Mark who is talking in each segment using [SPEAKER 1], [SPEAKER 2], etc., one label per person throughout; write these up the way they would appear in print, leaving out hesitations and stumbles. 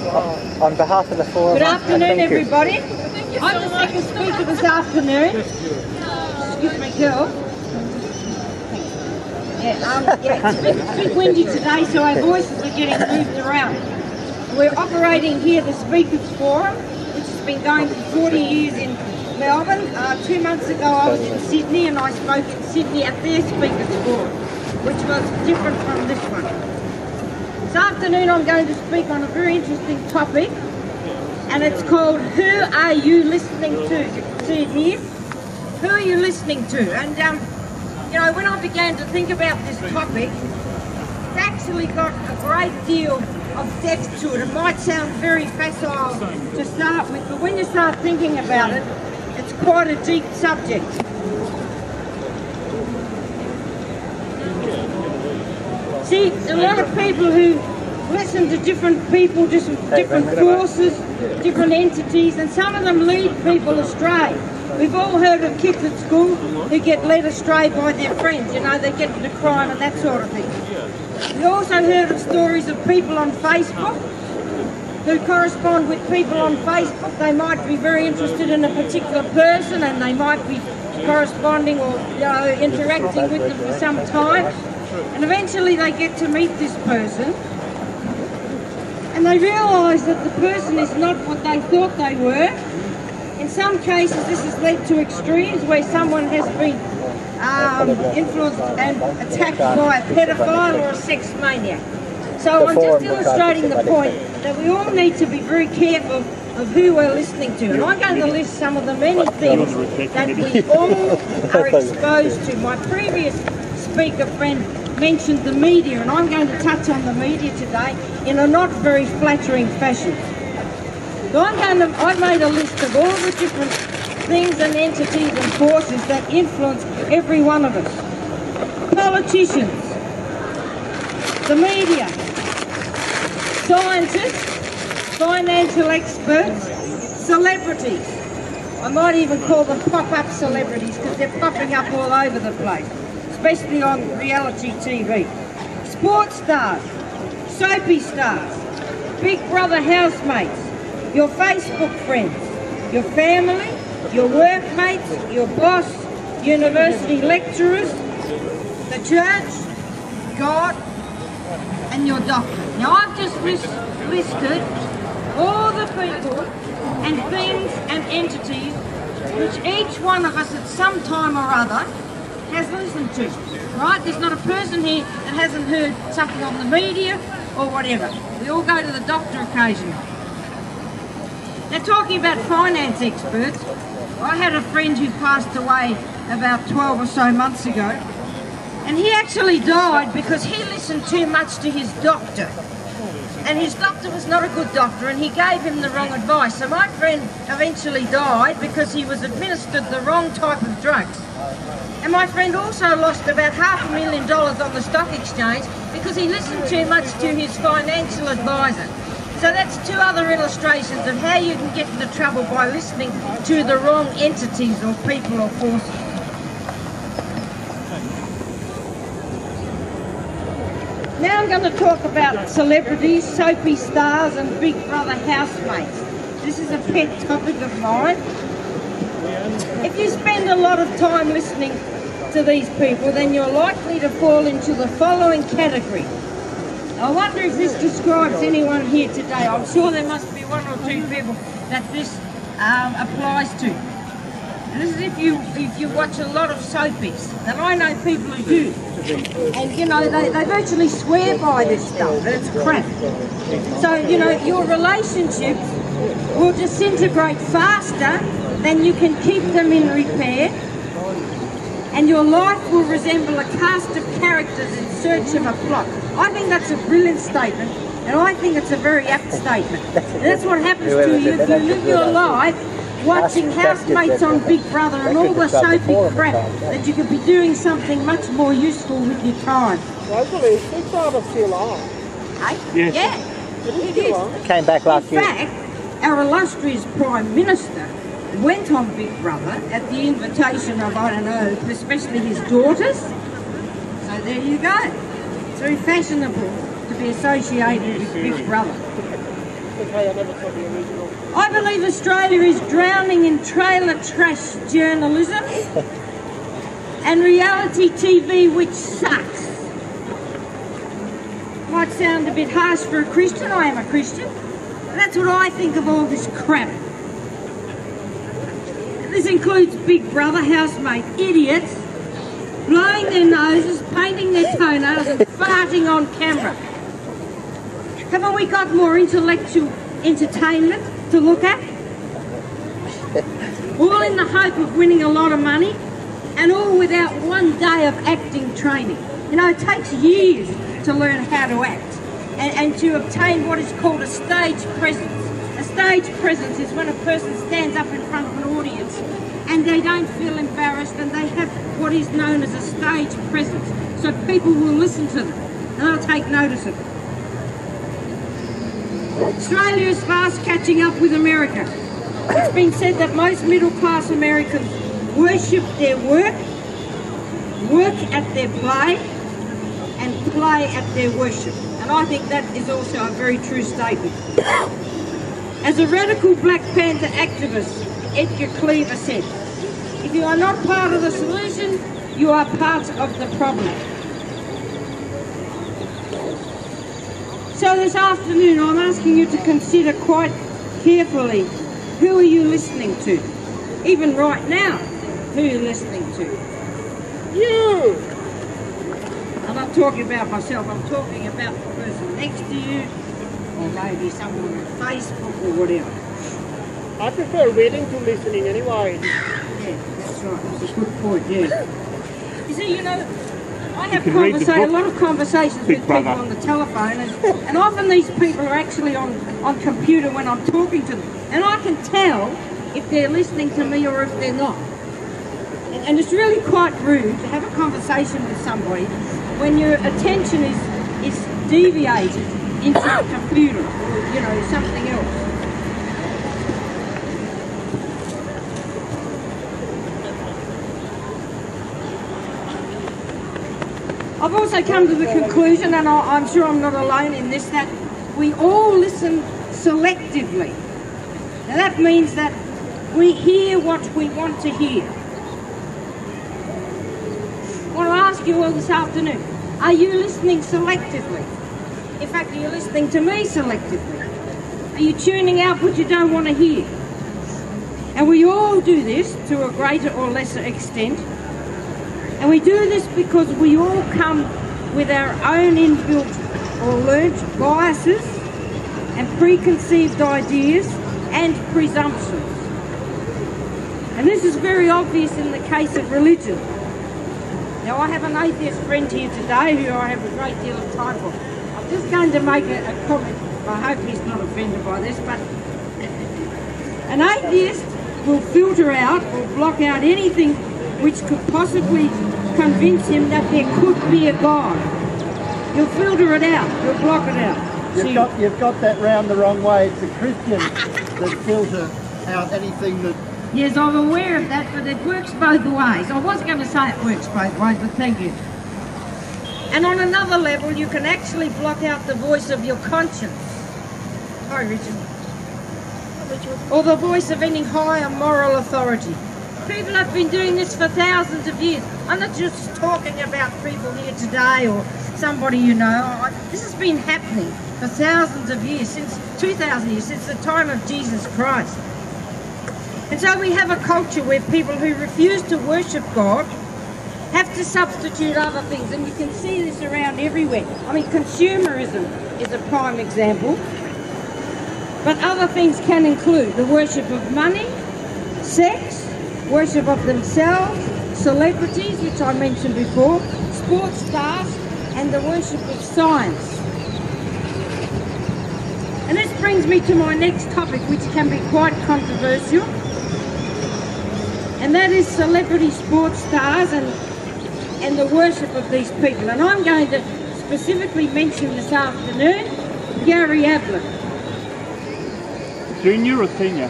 [SPEAKER 1] On behalf of the forum.
[SPEAKER 2] Good afternoon, everybody. I'm the second speaker this afternoon. Excuse me, girl. It's a bit windy today, so our voices are getting moved around. We're operating here the Speakers Forum, which has been going for 40 years in Melbourne. 2 months ago I was in Sydney and I spoke in Sydney at their Speakers Forum, which was different from this one. This afternoon I'm going to speak on a very interesting topic, and it's called Who Are You Listening To? You can see it here. Who are you listening to? And you know, when I began to think about this topic, it's actually got a great deal of depth to it. It might sound very facile to start with, but when you start thinking about it, it's quite a deep subject. See, a lot of people who listen to different people, different courses, different entities, and some of them lead people astray. We've all heard of kids at school who get led astray by their friends, you know, they get into crime and that sort of thing. We also heard of stories of people on Facebook who correspond with people on Facebook. They might be very interested in a particular person and they might be corresponding or interacting with them for some time. And eventually they get to meet this person and they realise that the person is not what they thought they were. In some cases this has led to extremes where someone has been influenced and attacked by a pedophile or a sex maniac. So I'm just illustrating the point that we all need to be very careful of who we're listening to. And I'm going to list some of the many things that we all are exposed to. My previous speaker friend mentioned the media, and I'm going to touch on the media today in a not very flattering fashion. So I've made a list of all the different things and entities and forces that influence every one of us. Politicians, the media, scientists, financial experts, celebrities. I might even call them pop-up celebrities because they're popping up all over the place, especially on reality TV. Sports stars, soapy stars, Big Brother housemates, your Facebook friends, your family, your workmates, your boss, university lecturers, the church, God, and your doctor. Now I've just listed all the people and things and entities which each one of us at some time or other has listened to, right? There's not a person here that hasn't heard something on the media or whatever. We all go to the doctor occasionally. Now, talking about finance experts, I had a friend who passed away about 12 or so months ago, and he actually died because he listened too much to his doctor. And his doctor was not a good doctor, and he gave him the wrong advice. So my friend eventually died because he was administered the wrong type of drugs. And my friend also lost about $500,000 on the stock exchange because he listened too much to his financial advisor. So that's two other illustrations of how you can get into trouble by listening to the wrong entities or people or forces. Now I'm going to talk about celebrities, soapy stars and Big Brother housemates. This is a pet topic of mine. If you spend a lot of time listening to these people, then you're likely to fall into the following category. I wonder if this describes anyone here today. I'm sure there must be one or two people that this applies to. And this is if you watch a lot of soapies, and I know people who do. And you know, they virtually swear by this stuff, and it's crap. So, you know, your relationships will disintegrate faster than you can keep them in repair, and your life will resemble a cast of characters in search of a plot. I think that's a brilliant statement, and I think it's a very apt statement. And that's what happens to you if you live your life watching housemates on Big Brother and all the soapy crap, that you could be doing something much more useful with your time.
[SPEAKER 3] Rosalie, Big Brother still on?
[SPEAKER 2] Hey?
[SPEAKER 1] Yes.
[SPEAKER 2] Yeah, it is.
[SPEAKER 1] It came back last year.
[SPEAKER 2] In fact, our illustrious Prime Minister went on Big Brother at the invitation of, I don't know, especially his daughters. So there you go. It's very fashionable to be associated with Big Brother.
[SPEAKER 3] Okay, I never saw the original.
[SPEAKER 2] I believe Australia is drowning in trailer trash journalism and reality TV, which sucks. Might sound a bit harsh for a Christian. I am a Christian. That's what I think of all this crap. This includes Big Brother, housemate idiots, blowing their noses, painting their toenails and farting on camera. Haven't we got more intellectual entertainment to look at? All in the hope of winning a lot of money and all without one day of acting training. You know, it takes years to learn how to act and to obtain what is called a stage presence. A stage presence is when a person stands up in front of an audience and they don't feel embarrassed and they have what is known as a stage presence. So people will listen to them and they'll take notice of it. Australia is fast catching up with America. It's been said that most middle-class Americans worship their work at their play, and play at their worship. And I think that is also a very true statement. As a radical Black Panther activist, Edgar Cleaver said, "If you are not part of the solution, you are part of the problem." So this afternoon I'm asking you to consider quite carefully, who are you listening to? Even right now, who are you listening to?
[SPEAKER 3] You!
[SPEAKER 2] I'm not talking about myself, I'm talking about the person next to you, or maybe someone on Facebook or whatever.
[SPEAKER 3] I prefer reading to listening anyway.
[SPEAKER 2] Yeah, that's right, that's a good point, yeah. You see, you know, I have a lot of conversations with people on the telephone, and often these people are actually on computer when I'm talking to them. And I can tell if they're listening to me or if they're not. And it's really quite rude to have a conversation with somebody when your attention is deviated into a computer or, you know, something else. I've also come to the conclusion, and I'm sure I'm not alone in this, that we all listen selectively. Now that means that we hear what we want to hear. I want to ask you all this afternoon, are you listening selectively? In fact, are you listening to me selectively? Are you tuning out what you don't want to hear? And we all do this to a greater or lesser extent. And we do this because we all come with our own inbuilt or learnt biases and preconceived ideas and presumptions. And this is very obvious in the case of religion. Now, I have an atheist friend here today who I have a great deal of time for. I'm just going to make a comment. I hope he's not offended by this, but an atheist will filter out or block out anything which could possibly convince him that there could be a God. You'll filter it out, you'll block it out.
[SPEAKER 4] You've got that round the wrong way. It's the Christians that filter out anything that...
[SPEAKER 2] Yes, I'm aware of that, but it works both ways. I was going to say it works both ways, but thank you. And on another level, you can actually block out the voice of your conscience. Hi, Richard. Or the voice of any higher moral authority. People have been doing this for thousands of years. I'm not just talking about people here today or somebody you know. This has been happening for thousands of years, since 2,000 years, since the time of Jesus Christ. And so we have a culture where people who refuse to worship God have to substitute other things, and you can see this around everywhere. I mean, consumerism is a prime example, but other things can include the worship of money, sex, worship of themselves, celebrities, which I mentioned before, sports stars, and the worship of science. And this brings me to my next topic, which can be quite controversial, and that is celebrity sports stars and the worship of these people. And I'm going to specifically mention this afternoon Gary Ablett.
[SPEAKER 5] Junior or senior?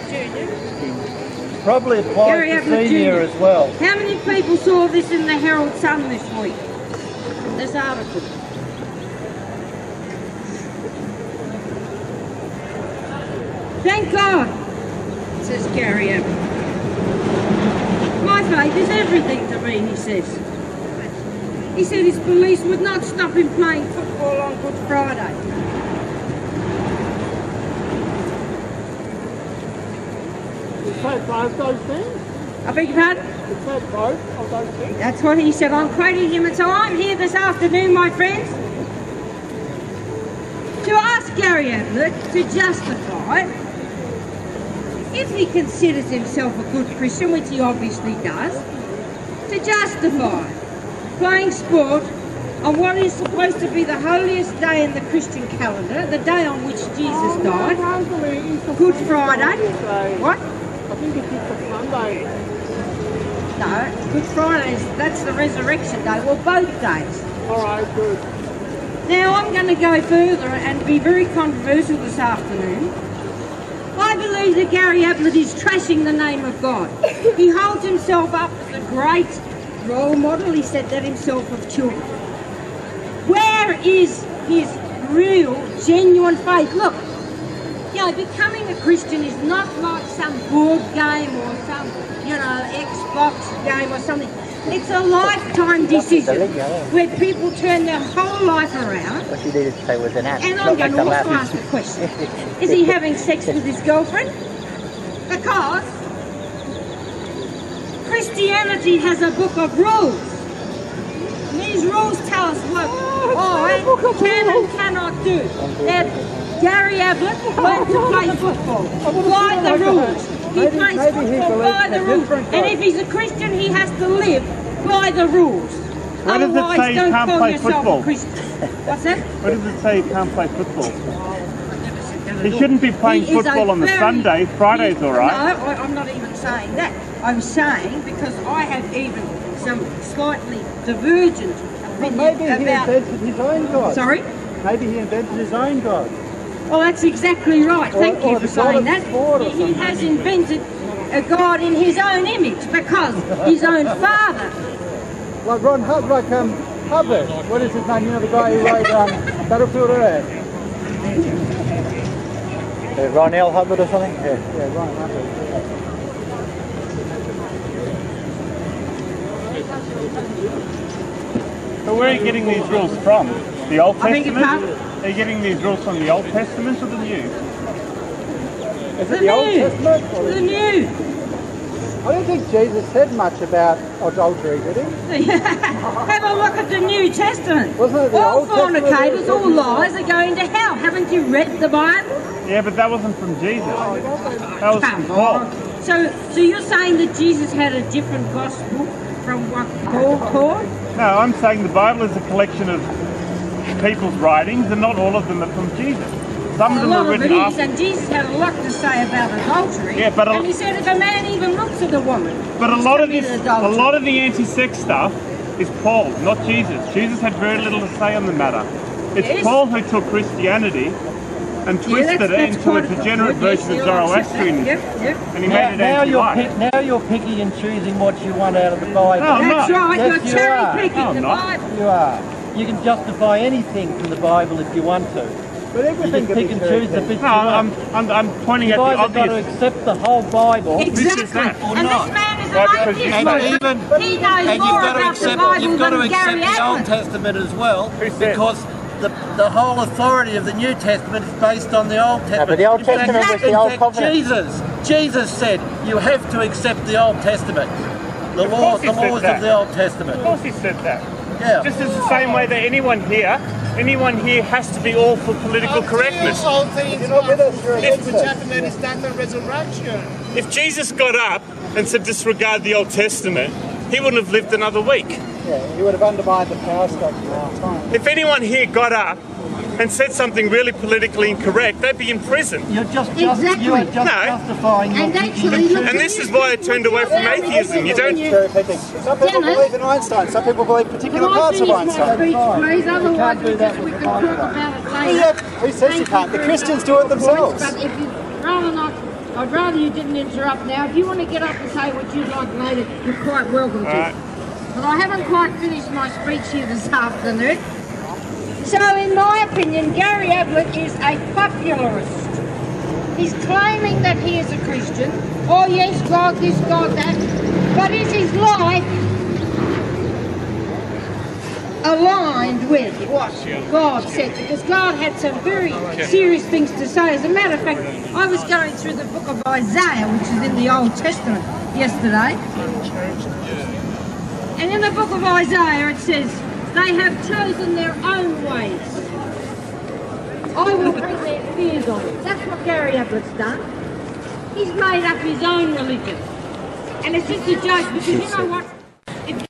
[SPEAKER 2] Junior.
[SPEAKER 4] Probably applies
[SPEAKER 2] Gary
[SPEAKER 4] to
[SPEAKER 2] Ablett
[SPEAKER 4] senior
[SPEAKER 2] Jr.
[SPEAKER 4] as well.
[SPEAKER 2] How many people saw this in the Herald Sun this week? This article. Thank God, says Gary Ablett. My faith is everything to me, he says. He said his police would not stop him playing football on Good Friday.
[SPEAKER 3] You said both those things?
[SPEAKER 2] I beg your pardon?
[SPEAKER 3] You said both of those things?
[SPEAKER 2] That's what he said. I'm quoting him. And so I'm here this afternoon, my friends, to ask Gary Ablett to justify, if he considers himself a good Christian, which he obviously does, to justify playing sport on what is supposed to be the holiest day in the Christian calendar, the day on which Jesus died, Good Friday. What?
[SPEAKER 3] I think it's Easter Sunday.
[SPEAKER 2] No, Good Friday, that's the resurrection day, well, both days.
[SPEAKER 3] Alright, good.
[SPEAKER 2] Now I'm going to go further and be very controversial this afternoon. I believe that Gary Ablett is trashing the name of God. He holds himself up as a great role model, he said that himself, of children. Where is his real, genuine faith? Look, you know, becoming a Christian is not like some board game or some, you know, Xbox game or something. It's a lifetime decision where people turn their whole life around.
[SPEAKER 1] What you needed to say was an app.
[SPEAKER 2] And I'm going to also ask the question, is he having sex with his girlfriend? Because Christianity has a book of rules. And these rules tell us what I can and cannot do. That Gary Ablett learned to play football by the rules. He plays football by the rules. And if he's a Christian, he has to live by the rules.
[SPEAKER 5] Where does it say you can't play football?
[SPEAKER 2] What's that?
[SPEAKER 5] Where does it say you can't play football? He shouldn't be playing football on the Sunday. Friday's all right.
[SPEAKER 2] No, I'm not even saying that. I'm saying because I have even some slightly divergent opinion
[SPEAKER 4] Maybe he
[SPEAKER 2] about...
[SPEAKER 4] invented his own God.
[SPEAKER 2] Sorry?
[SPEAKER 4] Maybe he invented his own God.
[SPEAKER 2] Well, that's exactly right. Thank you for saying that. He has invented a God in his own image because his own father.
[SPEAKER 4] Like Ron Hubbard, Hubbard. What is his name? You know, the guy who wrote Battlefield Earth.
[SPEAKER 1] Ron L. Hubbard or something?
[SPEAKER 4] Yeah, Ron Hubbard.
[SPEAKER 5] So where are you getting these rules from? The Old
[SPEAKER 2] I beg your
[SPEAKER 5] Testament?
[SPEAKER 2] pardon?
[SPEAKER 5] Are you getting these rules from the Old Testament or the New?
[SPEAKER 4] Is it the Old Testament? Or
[SPEAKER 2] The New.
[SPEAKER 4] I don't think Jesus said much about adultery, did he?
[SPEAKER 2] Have a look at the New Testament.
[SPEAKER 4] Wasn't it the
[SPEAKER 2] All
[SPEAKER 4] Old Testament?
[SPEAKER 2] fornicators, all liars are going to hell. Haven't you read the Bible?
[SPEAKER 5] Yeah, but that wasn't from Jesus. That was from
[SPEAKER 2] Come
[SPEAKER 5] Paul.
[SPEAKER 2] on. So you're saying that Jesus had a different gospel from what Paul taught?
[SPEAKER 5] No, I'm saying the Bible is a collection of people's writings, and not all of them are from Jesus. Some of
[SPEAKER 2] A
[SPEAKER 5] them
[SPEAKER 2] lot
[SPEAKER 5] are
[SPEAKER 2] of it
[SPEAKER 5] written
[SPEAKER 2] is,
[SPEAKER 5] after.
[SPEAKER 2] and Jesus had a lot to say about adultery.
[SPEAKER 5] Yeah, but
[SPEAKER 2] and he said if a man even looks at a woman,
[SPEAKER 5] But a
[SPEAKER 2] he's
[SPEAKER 5] lot of
[SPEAKER 2] committed
[SPEAKER 5] this,
[SPEAKER 2] adultery.
[SPEAKER 5] a lot of the anti-sex stuff is Paul, not Jesus. Jesus had very little to say on the matter. It's
[SPEAKER 2] Yes.
[SPEAKER 5] Paul who took Christianity and twisted it
[SPEAKER 2] that's
[SPEAKER 5] into a
[SPEAKER 2] quite
[SPEAKER 5] degenerate
[SPEAKER 2] good, yes,
[SPEAKER 5] version of
[SPEAKER 2] yeah, I'll accept that.
[SPEAKER 5] Zoroastrianism.
[SPEAKER 2] Yep.
[SPEAKER 5] And he made it anti-life.
[SPEAKER 6] Now you're picking and choosing what you want out of the Bible.
[SPEAKER 5] No, I'm
[SPEAKER 2] That's
[SPEAKER 5] not.
[SPEAKER 2] right,
[SPEAKER 6] Yes,
[SPEAKER 2] you're
[SPEAKER 6] you
[SPEAKER 2] cherry
[SPEAKER 6] are.
[SPEAKER 2] picking
[SPEAKER 5] No, I'm
[SPEAKER 2] the
[SPEAKER 5] not.
[SPEAKER 2] Bible.
[SPEAKER 6] You are. You can justify anything from the Bible if you want to.
[SPEAKER 4] But
[SPEAKER 6] You
[SPEAKER 4] everything
[SPEAKER 6] just pick and choose the bits
[SPEAKER 5] No,
[SPEAKER 6] you want.
[SPEAKER 5] I'm pointing
[SPEAKER 6] You've
[SPEAKER 5] at the
[SPEAKER 6] either got to
[SPEAKER 5] obvious.
[SPEAKER 6] accept the whole Bible.
[SPEAKER 2] Exactly.
[SPEAKER 5] that?
[SPEAKER 6] Or
[SPEAKER 2] And
[SPEAKER 6] not.
[SPEAKER 2] this man is
[SPEAKER 5] Right,
[SPEAKER 2] an
[SPEAKER 5] because
[SPEAKER 2] atheist.
[SPEAKER 5] you-
[SPEAKER 2] Look.
[SPEAKER 6] even,
[SPEAKER 2] He knows
[SPEAKER 6] and
[SPEAKER 2] more about the Bible
[SPEAKER 6] you've got to
[SPEAKER 2] than Gary
[SPEAKER 6] accept the Old
[SPEAKER 2] Ablett.
[SPEAKER 6] Testament as well,
[SPEAKER 5] Who said?
[SPEAKER 6] because the whole authority of the New Testament is based on the Old Testament.
[SPEAKER 1] but the Old
[SPEAKER 6] In fact-
[SPEAKER 1] Testament was the
[SPEAKER 6] in
[SPEAKER 1] Old
[SPEAKER 6] fact,
[SPEAKER 1] Covenant.
[SPEAKER 6] Jesus said you have to accept the Old Testament, the
[SPEAKER 5] Of course he said
[SPEAKER 6] laws
[SPEAKER 5] that.
[SPEAKER 6] of the Old
[SPEAKER 5] Of
[SPEAKER 6] Testament.
[SPEAKER 5] course he said that.
[SPEAKER 6] Yeah.
[SPEAKER 5] Just as the same way that anyone here has to be all for political correctness.
[SPEAKER 7] All things
[SPEAKER 4] You're not with us, you're
[SPEAKER 7] which
[SPEAKER 4] against us.
[SPEAKER 7] happened at his death and resurrection.
[SPEAKER 5] If Jesus got up and said disregard the Old Testament, he wouldn't have lived another week.
[SPEAKER 4] Yeah, he would have undermined the power structure at the time.
[SPEAKER 5] If anyone here got up and said something really politically incorrect, they'd be in prison.
[SPEAKER 6] You're just
[SPEAKER 2] Exactly.
[SPEAKER 6] you are just
[SPEAKER 5] No.
[SPEAKER 6] justifying your
[SPEAKER 2] And actually, look,
[SPEAKER 5] And this is why I turned away from atheism. You don't.
[SPEAKER 4] Cherry picking. Some people
[SPEAKER 2] Dennis?
[SPEAKER 4] believe in Einstein, some people believe particular
[SPEAKER 2] Can I
[SPEAKER 4] parts of
[SPEAKER 2] finish my
[SPEAKER 4] Einstein.
[SPEAKER 2] speech, please? Otherwise,
[SPEAKER 6] can't do that
[SPEAKER 2] we
[SPEAKER 6] with
[SPEAKER 2] can talk
[SPEAKER 6] the Bible.
[SPEAKER 2] about it later.
[SPEAKER 4] Yeah, who says you can't? The Christians do it themselves.
[SPEAKER 2] But if you rather not, I'd rather you didn't interrupt now. If you want to get up and say what you'd like later, you're quite welcome to.
[SPEAKER 5] Alright.
[SPEAKER 2] But I haven't quite finished my speech here this afternoon. So, in my opinion, Gary Ablett is a popularist. He's claiming that he is a Christian. Oh yes, God this, God that. But is his life aligned with what God said? Because God had some very serious things to say. As a matter of fact, I was going through the book of Isaiah, which is in the Old Testament, yesterday. And in the book of Isaiah it says, they have chosen their own ways. I will bring their fears on them. That's what Gary Ablett's done. He's made up his own religion. And it's just a joke, because you know what? In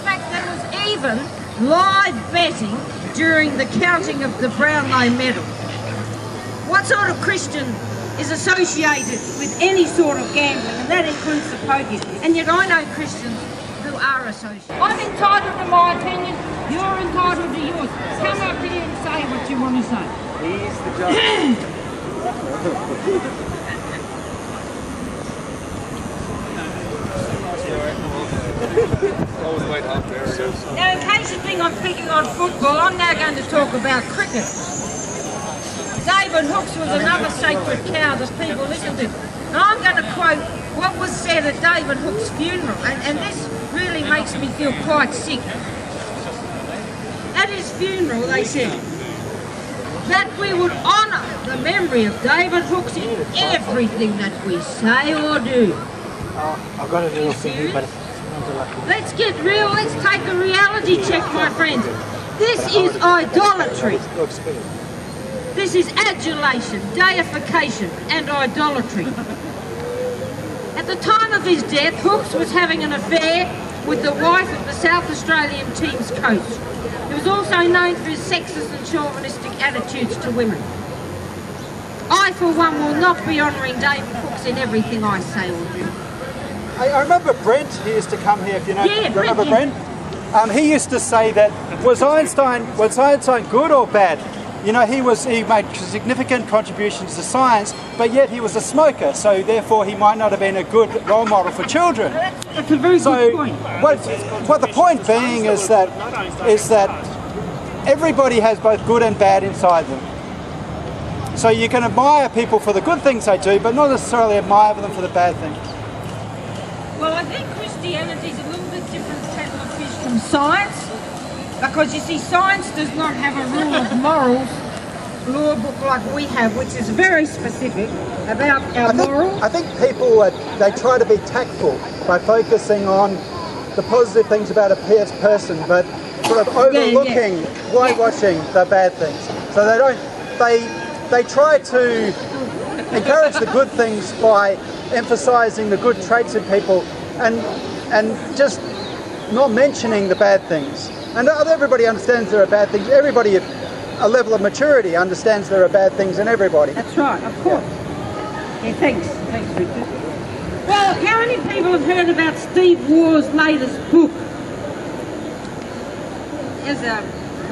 [SPEAKER 2] fact, there was even live betting during the counting of the Brownlow medal. What sort of Christian is associated with any sort of gambling? And that includes the pokies. And yet I know Christians who are associated. I'm entitled to my opinion, you're entitled to yours. Come up here and say what you want to say.
[SPEAKER 1] He's the judge.
[SPEAKER 2] Now, in case you think I'm picking on football, I'm now going to talk about cricket. David Hooks was another sacred cow that people listen to. And I'm going to quote what was said at David Hooks' funeral, and this really makes me feel quite sick. At his funeral, they said that we would honour the memory of David Hooks in everything that we say or do.
[SPEAKER 1] I've got a little thing here, but
[SPEAKER 2] let's get real, let's take a reality check, my friends. This is idolatry. This is adulation, deification and idolatry. At the time of his death, Hooks was having an affair with the wife of the South Australian team's coach. He was also known for his sexist and chauvinistic attitudes to women. I, for one, will not be honouring David Hooks in everything I say or do.
[SPEAKER 4] I remember Brent, he used to come here, if you know,
[SPEAKER 2] Yeah,
[SPEAKER 4] remember
[SPEAKER 2] Brent,
[SPEAKER 4] Brent? He used to say that, was Einstein good or bad? You know, he made significant contributions to science, but yet he was a smoker, so therefore he might not have been a good role model for children.
[SPEAKER 2] That's a very good point.
[SPEAKER 4] What the point being is that everybody has both good and bad inside them. So you can admire people for the good things they do, but not necessarily admire them for the bad things.
[SPEAKER 2] Well, I think Christianity is a little bit different kettle of fish from science, because you see, science does not have a rule of morals law book like we have, which is very specific about our morals.
[SPEAKER 4] I think people, they try to be tactful by focusing on the positive things about a person, but sort of overlooking, whitewashing the bad things. So they try to encourage the good things by emphasising the good traits in people and just not mentioning the bad things. And everybody understands there are bad things. Everybody at a level of maturity understands there are bad things in everybody.
[SPEAKER 2] That's right, of course. Yeah, thanks. Thanks, Richard. Well, how many people have heard about Steve Waugh's latest book? As a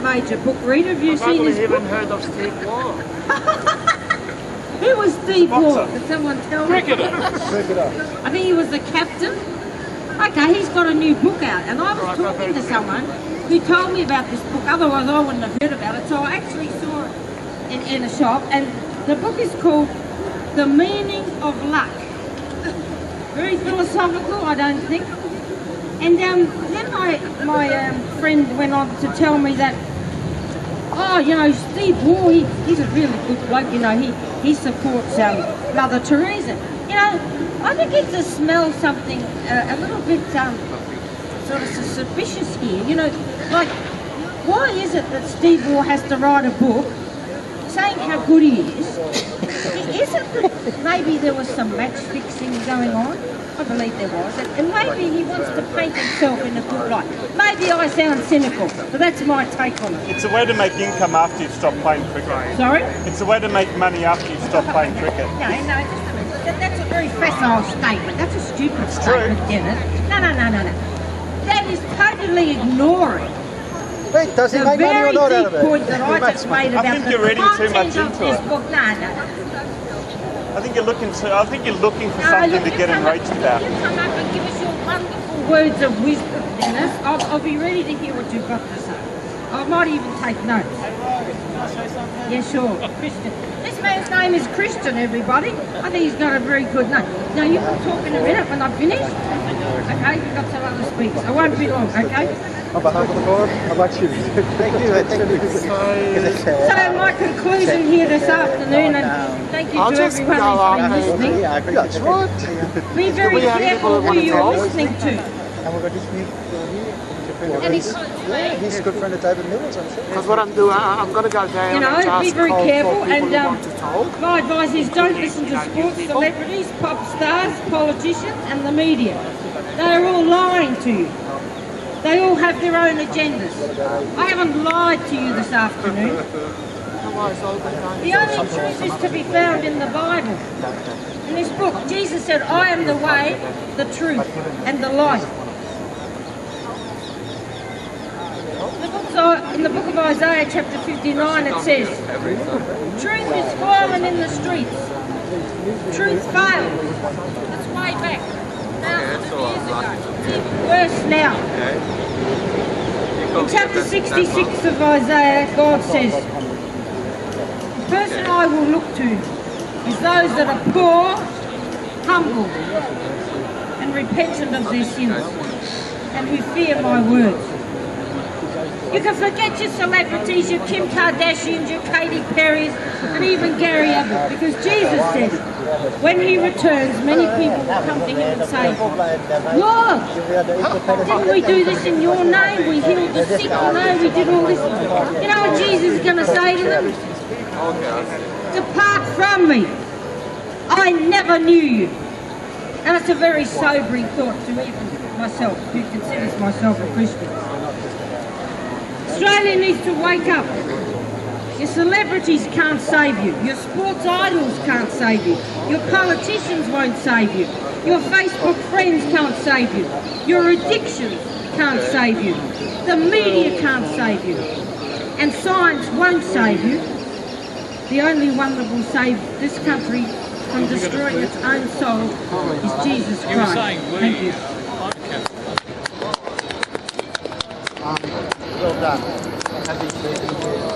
[SPEAKER 2] major book reader, have you seen his book?
[SPEAKER 3] I haven't even heard of Steve Waugh.
[SPEAKER 2] Who was Steve Waugh? Did someone tell me?
[SPEAKER 3] Cricketer.
[SPEAKER 2] I think he was the captain. Okay, he's got a new book out, and I was talking to someone who told me about this book, otherwise I wouldn't have heard about it. So I actually saw it in a shop, and the book is called The Meaning of Luck. Very philosophical, I don't think. And then my friend went on to tell me that, oh, you know, Steve Waugh, he's a really good bloke, you know, he supports Mother Teresa. You know, I think it just smells something a little bit sort of suspicious here. You know, like, why is it that Steve Waugh has to write a book saying how good he is? Is it that maybe there was some match fixing going on? I believe there was. And maybe he wants to paint himself in a good light. Maybe I sound cynical, but that's my take on it.
[SPEAKER 5] It's a way to make income after you stop playing cricket.
[SPEAKER 2] Sorry?
[SPEAKER 5] It's a way to make money after you stop playing cricket.
[SPEAKER 2] No, just a minute. That's a very facile statement. That's a stupid statement, Dennis. No. That is totally ignoring
[SPEAKER 4] Wait, does he
[SPEAKER 2] the
[SPEAKER 4] make money or
[SPEAKER 2] very
[SPEAKER 4] not out of
[SPEAKER 2] deep
[SPEAKER 4] it?
[SPEAKER 2] point that I just made about
[SPEAKER 5] think
[SPEAKER 2] the
[SPEAKER 5] you're reading too much
[SPEAKER 2] content of
[SPEAKER 5] into
[SPEAKER 2] this
[SPEAKER 5] it.
[SPEAKER 2] book. No.
[SPEAKER 5] I think you're looking for something to get enraged about.
[SPEAKER 2] You come up and give us your wonderful words of wisdom, Dennis. I'll be ready to hear what you've got to say. I might even take notes. Yeah, sure. Christian. This man's name is Christian, everybody. I think he's got a very good name. Now, you can talk in a minute when I've finished. Okay, you've got some other speakers. I won't be long, okay?
[SPEAKER 4] On behalf of the board, I'd like you. Thank you.
[SPEAKER 2] So my conclusion here this afternoon, and thank you to everyone who's been listening.
[SPEAKER 4] That's right.
[SPEAKER 2] Be very careful who you're listening to. And
[SPEAKER 4] He's a good friend of David Miller's, I'm sure.
[SPEAKER 7] Because what I'm doing, I'm going to go down and
[SPEAKER 2] be
[SPEAKER 7] just
[SPEAKER 2] very
[SPEAKER 7] call
[SPEAKER 2] careful.
[SPEAKER 7] for people
[SPEAKER 2] And
[SPEAKER 7] who want to talk.
[SPEAKER 2] my advice is don't listen to sports celebrities, pop stars, politicians, and the media. They are all lying to you. They all have their own agendas. I haven't lied to you this afternoon. The only truth is to be found in the Bible. In this book, Jesus said, I am the way, the truth, and the life. In the book of Isaiah, chapter 59, it says, truth is fallen in the streets. Truth fails. That's way back. Thousands of years ago. It's even worse now. In chapter 66 of Isaiah, God says, the person I will look to is those that are poor, humble, and repentant of their sins, and who fear my words. You can forget your celebrities, your Kim Kardashians, your Katy Perrys, and even Gary Ablett, because Jesus said, when he returns, many people will come to him and say, Lord, didn't we do this in your name? We healed the sick, no, we did all this. You know what Jesus is going to say to them? Depart from me. I never knew you. And it's a very sobering thought to even myself, who considers myself a Christian. Australia needs to wake up. Your celebrities can't save you. Your sports idols can't save you. Your politicians won't save you. Your Facebook friends can't save you. Your addictions can't save you. The media can't save you. And science won't save you. The only one that will save this country from destroying its own soul is Jesus Christ. Thank you.
[SPEAKER 4] Well done. Happy 30 years.